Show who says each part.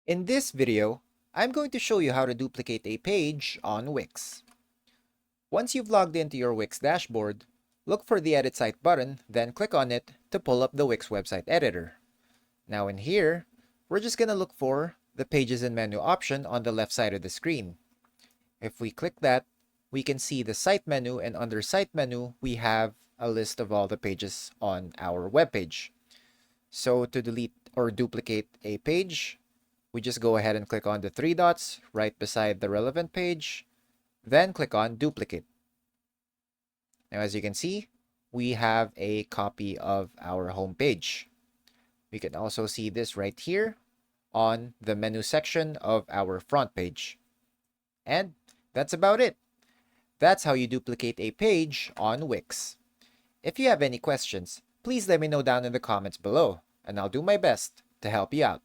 Speaker 1: In this video, I'm going to show you how to duplicate a page on Wix. Once you've logged into your Wix dashboard, look for the Edit Site button, then click on it to pull up the Wix website editor. Now in here, we're just going to look for the Pages and Menu option on the left side of the screen. If we click that, we can see the Site menu, and under Site menu, we have a list of all the pages on our web page. So to delete or duplicate a page, we just go ahead and click on the three dots right beside the relevant page, then click on Duplicate. Now, as you can see, we have a copy of our home page. We can also see this right here on the menu section of our front page. And that's about it. That's how you duplicate a page on Wix. If you have any questions, please let me know down in the comments below, and I'll do my best to help you out.